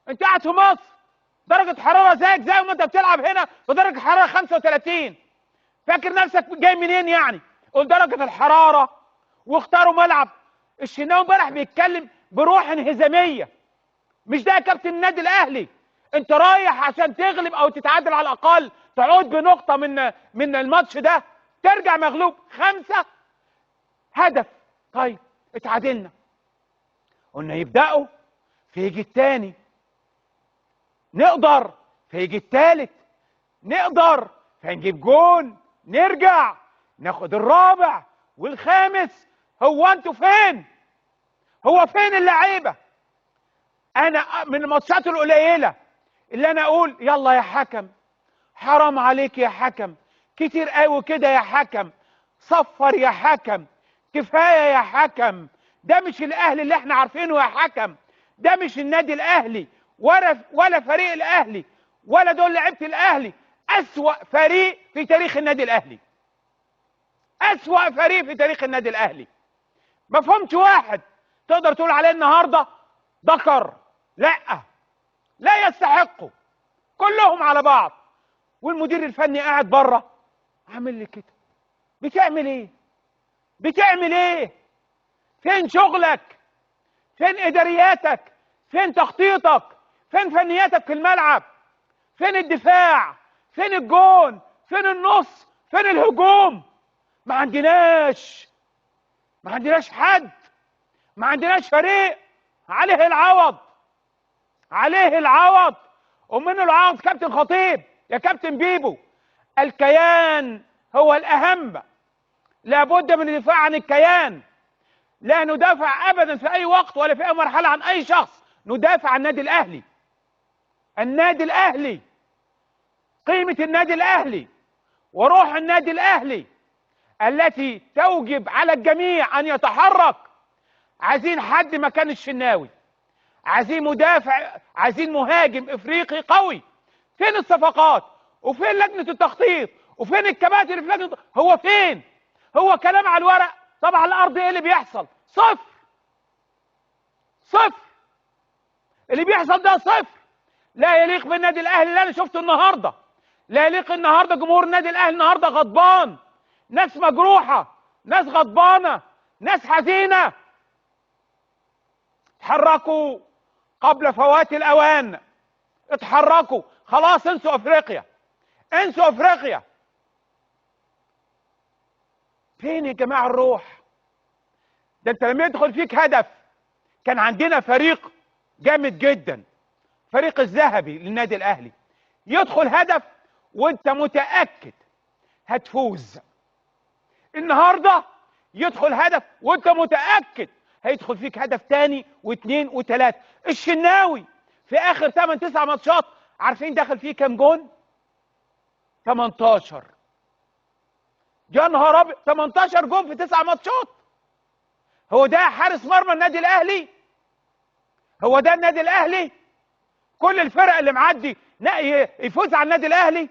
انت قاعد في مصر درجه حراره زيك زي ما انت بتلعب هنا بدرجه حراره 35. فاكر نفسك جاي منين يعني؟ قول درجه الحراره واختاروا ملعب. الشناوي امبارح بيتكلم بروح انهزاميه. مش ده يا كابتن النادي الاهلي. انت رايح عشان تغلب او تتعادل على الاقل، تعود بنقطه من الماتش ده، ترجع مغلوب 5 هدف. طيب اتعادلنا، قلنا يبداوا فيجي الثاني، نقدر فيجي الثالث، نقدر فنجيب جون، نرجع ناخد الرابع والخامس. هو انتوا فين؟ هو فين اللعيبه؟ انا من الماتشات القليله اللي انا اقول يلا يا حكم، حرام عليك يا حكم، كتير قوي كده يا حكم، صفر يا حكم، كفايه يا حكم، ده مش الاهلي اللي احنا عارفينه يا حكم، ده مش النادي الاهلي ولا فريق الاهلي ولا دول لعيبه الاهلي. اسوأ فريق في تاريخ النادي الاهلي، اسوأ فريق في تاريخ النادي الاهلي. ما فهمتش واحد تقدر تقول عليه النهارده ذكر. لا يستحقوا كلهم على بعض. والمدير الفني قاعد بره عامل لي كده. بتعمل ايه؟ بتعمل ايه؟ فين شغلك؟ فين ادارياتك؟ فين تخطيطك؟ فين فنياتك في الملعب؟ فين الدفاع؟ فين الجون؟ فين النص؟ فين الهجوم؟ ما عندناش حد، ما عندناش فريق. عليه العوض، عليه العوض. ومن العوض كابتن خطيب يا كابتن بيبو، الكيان هو الأهم. لابد من الدفاع عن الكيان. لا ندافع أبدا في أي وقت ولا في أي مرحلة عن أي شخص، ندافع عن النادي الأهلي. النادي الأهلي، قيمة النادي الأهلي وروح النادي الأهلي التي توجب على الجميع أن يتحرك. عايزين حد مكان الشناوي، عايزين مدافع، عايزين مهاجم افريقي قوي. فين الصفقات؟ وفين لجنه التخطيط؟ وفين الكباتن اللي في لجنه؟ هو فين؟ هو كلام على الورق، طب على الارض ايه اللي بيحصل؟ صفر. صفر. اللي بيحصل ده صفر. لا يليق بالنادي الاهلي اللي انا شفته النهارده. لا يليق النهارده. جمهور النادي الاهلي النهارده غضبان، ناس مجروحه، ناس غضبانه، ناس حزينه. اتحركوا قبل فوات الاوان. اتحركوا خلاص، انسوا افريقيا، انسوا افريقيا. فين يا جماعه الروح؟ ده انت لما يدخل فيك هدف، كان عندنا فريق جامد جدا، فريق الذهبي للنادي الاهلي، يدخل هدف وانت متاكد هتفوز. النهارده يدخل هدف وانت متاكد هيدخل فيك هدف تاني واثنين وثلاثه. الشناوي في اخر 8 9 ماتشات عارفين دخل فيه كام جون؟ 18. يا نهار ابيض، 18 جون في 9 ماتشات. هو ده حارس مرمى النادي الاهلي؟ هو ده النادي الاهلي؟ كل الفرق اللي معدي يفوز على النادي الاهلي؟